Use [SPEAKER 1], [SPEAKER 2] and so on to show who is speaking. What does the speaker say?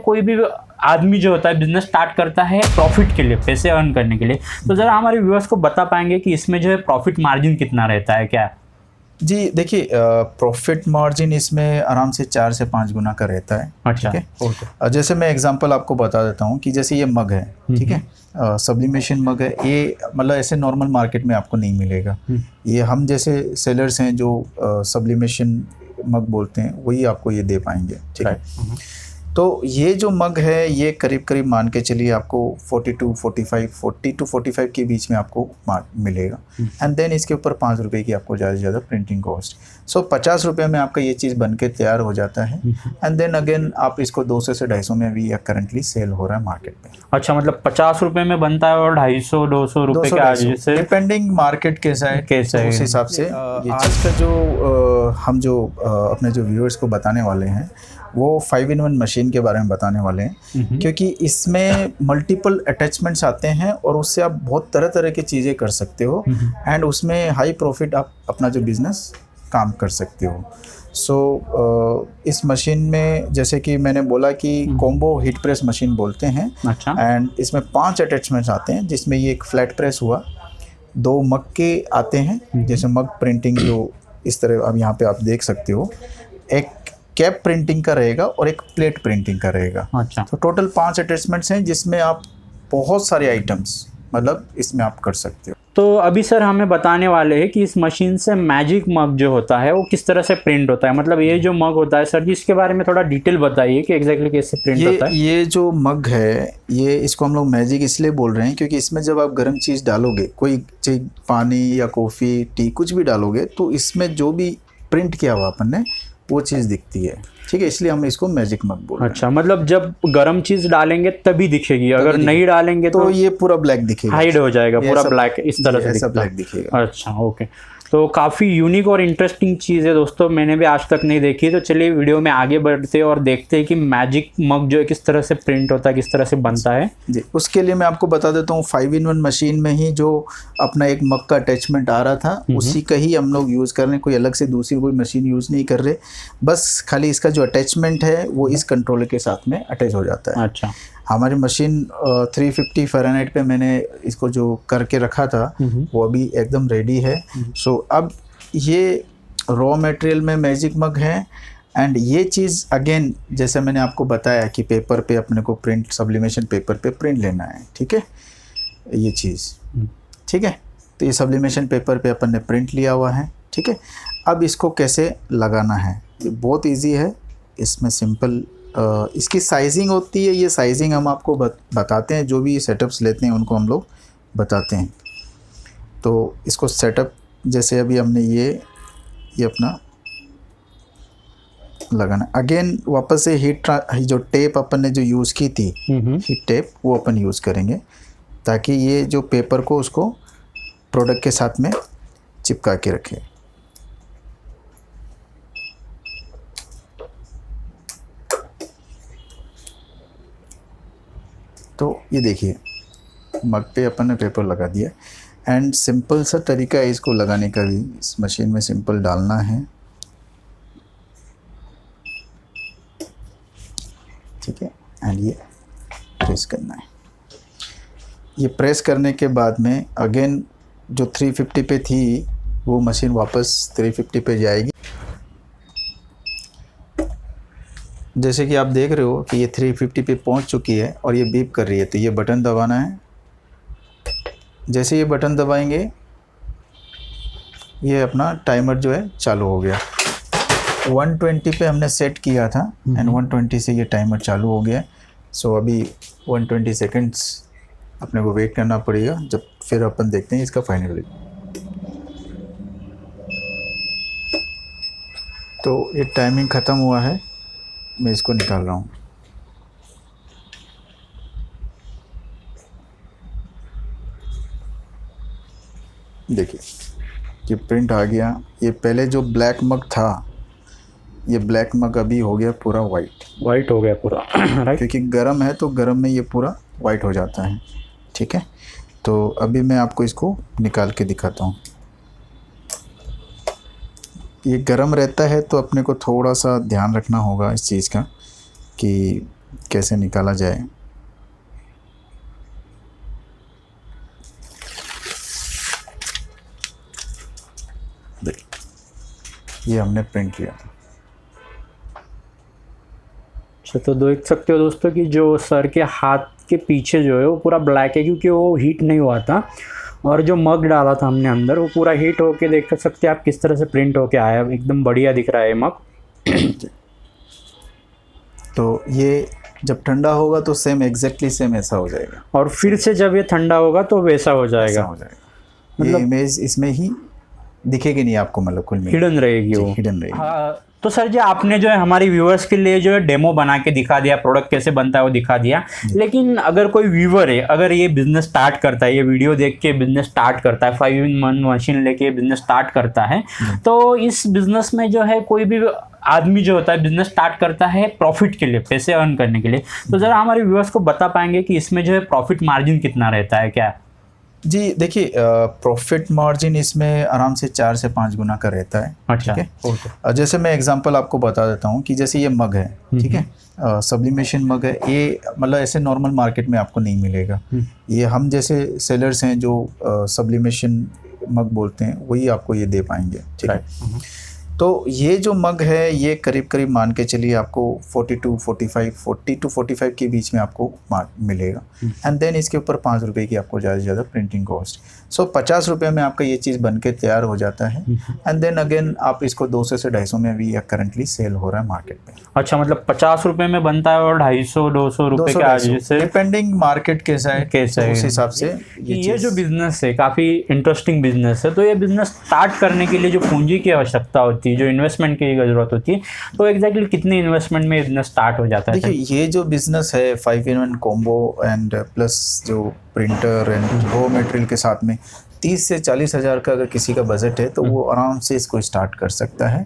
[SPEAKER 1] कोई भी आदमी जो होता है बिजनेस स्टार्ट करता है प्रॉफिट के लिए, पैसे अर्न करने के लिए, तो ज़रा हमारे व्यूअर्स को बता पाएंगे कि इसमें जो है प्रॉफिट मार्जिन कितना रहता है क्या?
[SPEAKER 2] जी देखिए, प्रॉफिट मार्जिन इसमें आराम से 4 से 5 गुना का रहता है।
[SPEAKER 1] अच्छा,
[SPEAKER 2] ठीक है। जैसे मैं एग्जांपल आपको बता देता हूँ कि जैसे ये मग है, ठीक है, सब्लिमेशन मग है, ये मतलब ऐसे नॉर्मल मार्केट में आपको नहीं मिलेगा। ये हम जैसे सेलर्स हैं जो सब्लिमेशन मग बोलते हैं, वही आपको ये दे पाएंगे। ठीक है। तो ये जो मग है ये करीब करीब मान के चलिए आपको 40 to 45 के बीच में आपको मिलेगा। एंड देन इसके ऊपर 5 रुपये की आपको ज़्यादा से ज़्यादा प्रिंटिंग कॉस्ट। सो 50 रुपये में आपका ये चीज़ बन के तैयार हो जाता है। एंड देन अगेन आप इसको 200 से 250 में भी करंटली सेल हो रहा है मार्केट में।
[SPEAKER 1] अच्छा, मतलब 50 रुपये में बनता है और 250-200 रुपये के आगे से
[SPEAKER 2] डिपेंडिंग मार्केट कैसा है उस हिसाब से। आज का जो हम जो अपने जो व्यूअर्स को बताने वाले हैं वो 5-in-1 मशीन के बारे में बताने वाले हैं, क्योंकि इसमें मल्टीपल अटैचमेंट्स आते हैं और उससे आप बहुत तरह तरह की चीज़ें कर सकते हो। एंड उसमें हाई प्रॉफिट आप अपना जो बिज़नेस काम कर सकते हो। सो इस मशीन में जैसे कि मैंने बोला कि कॉम्बो हीट प्रेस मशीन बोलते हैं।
[SPEAKER 1] अच्छा।
[SPEAKER 2] एंड इसमें 5 अटैचमेंट्स आते हैं, जिसमें ये एक फ्लैट प्रेस हुआ, 2 मग के आते हैं, जैसे मग प्रिंटिंग जो इस तरह अब यहाँ पे आप देख सकते हो, एक कैप प्रिंटिंग का रहेगा और एक प्लेट प्रिंटिंग का रहेगा।
[SPEAKER 1] अच्छा।
[SPEAKER 2] तो टोटल 5 अटैचमेंट्स हैं, जिसमें आप बहुत सारे आइटम्स मतलब इसमें आप कर सकते हो।
[SPEAKER 1] तो अभी सर हमें बताने वाले हैं कि इस मशीन से मैजिक मग जो होता है वो किस तरह से प्रिंट होता है। मतलब ये जो मग होता है सर जी, इसके बारे में थोड़ा डिटेल बताइए कि एग्जैक्टली कैसे प्रिंट होता है।
[SPEAKER 2] ये जो मग है, ये इसको हम लोग मैजिक इसलिए बोल रहे हैं क्योंकि इसमें जब आप गर्म चीज़ डालोगे, कोई चीज़ पानी या कॉफ़ी टी कुछ भी डालोगे, तो इसमें जो भी प्रिंट किया हुआ अपन ने वो चीज़ दिखती है। ठीक है, इसलिए हम इसको मैजिक मग बोल रहे हैं।
[SPEAKER 1] अच्छा, मतलब जब गर्म चीज़ डालेंगे तभी दिखेगी, अगर नहीं डालेंगे तो
[SPEAKER 2] ये पूरा ब्लैक दिखेगा,
[SPEAKER 1] हाइड हो जाएगा, पूरा ब्लैक इस तरह से
[SPEAKER 2] ऐसा ब्लैक दिखेगा।
[SPEAKER 1] अच्छा, ओके। तो काफ़ी यूनिक और इंटरेस्टिंग चीज़ है दोस्तों, मैंने भी आज तक नहीं देखी। तो चलिए वीडियो में आगे बढ़ते हैं और देखते हैं कि मैजिक मग जो है किस तरह से प्रिंट होता है, किस तरह से बनता है।
[SPEAKER 2] जी, उसके लिए मैं आपको बता देता हूँ, 5-in-1 मशीन में ही जो अपना एक मग का अटैचमेंट आ रहा था, उसी का ही हम लोग यूज़ कर रहे हैं। कोई अलग से दूसरी कोई मशीन यूज़ नहीं कर रहे, बस खाली इसका जो अटैचमेंट है वो इस कंट्रोलर के साथ में अटैच हो जाता है।
[SPEAKER 1] अच्छा।
[SPEAKER 2] हमारी मशीन 350 फ़ारेनहाइट पे मैंने इसको जो करके रखा था वो अभी एकदम रेडी है। सो अब ये रॉ मटेरियल में मैजिक मग है। एंड ये चीज़ अगेन जैसे मैंने आपको बताया कि पेपर पे अपने को प्रिंट, सब्लिमेशन पेपर पे प्रिंट लेना है। ठीक है, ये चीज़ ठीक है। तो ये सब्लिमेशन पेपर पे अपन ने प्रिंट लिया हुआ है। ठीक है, अब इसको कैसे लगाना है, ये बहुत ईजी है। इसमें सिंपल इसकी साइजिंग होती है, ये साइजिंग हम आपको बताते हैं, जो भी सेटअप्स लेते हैं उनको हम लोग बताते हैं। तो इसको सेटअप जैसे अभी हमने ये अपना लगाना, अगेन वापस से जो टेप अपन ने जो यूज़ की थी, हीट टेप, वो अपन यूज़ करेंगे ताकि ये जो पेपर को उसको प्रोडक्ट के साथ में चिपका के रखे। तो ये देखिए मग पे अपन ने पेपर लगा दिया। एंड सिंपल सा तरीका है इसको लगाने का भी, इस मशीन में सिंपल डालना है। ठीक है, एंड ये प्रेस करना है। ये प्रेस करने के बाद में अगेन जो 350 पे थी वो मशीन वापस 350 पे जाएगी। जैसे कि आप देख रहे हो कि ये 350 पे पहुंच चुकी है और ये बीप कर रही है, तो ये बटन दबाना है। जैसे ये बटन दबाएंगे ये अपना टाइमर जो है चालू हो गया। 120 पे हमने सेट किया था एंड 120 से ये टाइमर चालू हो गया। सो अभी 120 सेकंड्स अपने को वेट करना पड़ेगा, जब फिर अपन देखते हैं इसका फाइनल। तो ये टाइमिंग ख़त्म हुआ है, मैं इसको निकाल रहा हूँ। देखिए ये प्रिंट आ गया। ये पहले जो ब्लैक मग था, ये ब्लैक मग अभी हो गया पूरा वाइट
[SPEAKER 1] हो गया पूरा राइट,
[SPEAKER 2] क्योंकि गर्म है तो गर्म में ये पूरा वाइट हो जाता है। ठीक है, तो अभी मैं आपको इसको निकाल के दिखाता हूँ। ये गर्म रहता है तो अपने को थोड़ा सा ध्यान रखना होगा इस चीज़ का कि कैसे निकाला जाए। ये हमने प्रिंट किया था।
[SPEAKER 1] अच्छा, तो देख सकते हो दोस्तों कि जो सर के हाथ के पीछे जो है वो पूरा ब्लैक है, क्योंकि वो हीट नहीं हुआ था। और जो मग डाला था हमने अंदर, वो पूरा हीट होके देख सकते हैं आप किस तरह से प्रिंट होके आया, एकदम बढ़िया दिख रहा है मग।
[SPEAKER 2] तो ये जब ठंडा होगा तो सेम एग्जैक्टली सेम ऐसा हो जाएगा,
[SPEAKER 1] और फिर से जब ये ठंडा होगा तो वैसा हो जाएगा।
[SPEAKER 2] ये इमेज इसमें ही दिखेगी नहीं आपको, मतलब कुल मिला
[SPEAKER 1] हिडन रहेगी वो।
[SPEAKER 2] हिडन रहेगी।
[SPEAKER 1] हाँ, तो सर जी आपने जो है हमारे व्यूअर्स के लिए जो है डेमो बना के दिखा दिया, प्रोडक्ट कैसे बनता है वो दिखा दिया। लेकिन अगर कोई व्यूअर है, अगर ये बिजनेस स्टार्ट करता है, ये वीडियो देख के बिजनेस स्टार्ट करता है, 5-in-1 मशीन लेके बिजनेस स्टार्ट करता है, तो इस बिजनेस में जो है कोई भी आदमी जो होता है बिजनेस स्टार्ट करता है प्रॉफिट के लिए, पैसे अर्न करने के लिए, तो ज़रा हमारे व्यूअर्स को बता पाएंगे कि इसमें जो है प्रॉफिट मार्जिन कितना रहता है क्या?
[SPEAKER 2] जी देखिए, प्रॉफिट मार्जिन इसमें आराम से 4 से 5 गुना का रहता है।
[SPEAKER 1] अच्छा,
[SPEAKER 2] ठीक है। जैसे मैं एग्जांपल आपको बता देता हूँ कि जैसे ये मग है, ठीक है, सब्लिमेशन मग है, ये मतलब ऐसे नॉर्मल मार्केट में आपको नहीं मिलेगा। ये हम जैसे सेलर्स हैं जो सब्लिमेशन मग बोलते हैं, वही आपको ये दे पाएंगे। ठीक है। तो ये जो मग है ये करीब करीब मान के चलिए आपको 40 to 45 के बीच में आपको मिलेगा। एंड देन इसके ऊपर 5 रुपये की आपको ज़्यादा से ज़्यादा प्रिंटिंग कॉस्ट। सो 50 रुपये में आपका ये चीज़ बन के तैयार हो जाता है। एंड देन अगेन आप इसको 200 से 250 में भी करंटली सेल हो रहा है मार्केट में।
[SPEAKER 1] अच्छा, मतलब 50 रुपये में बनता है और 250-200 रुपये के आगे से,
[SPEAKER 2] डिपेंडिंग मार्केट कैसा है उस हिसाब से
[SPEAKER 1] ये जो बिजनेस है काफ़ी इंटरेस्टिंग बिजनेस है। तो ये बिजनेस स्टार्ट करने के लिए जो पूंजी की आवश्यकता होती है, जो इन्वेस्टमेंट की जरूरत होती है, तो एग्जैक्टली कितनी इन्वेस्टमेंट में बिजनेस स्टार्ट हो जाता है?
[SPEAKER 2] देखिए, ये जो बिजनेस है 5-in-1 कॉम्बो एंड प्लस जो प्रिंटर एंड रॉ मटेरियल के साथ में 30 से 40 हज़ार का अगर किसी का बजट है तो वो आराम से इसको स्टार्ट कर सकता है।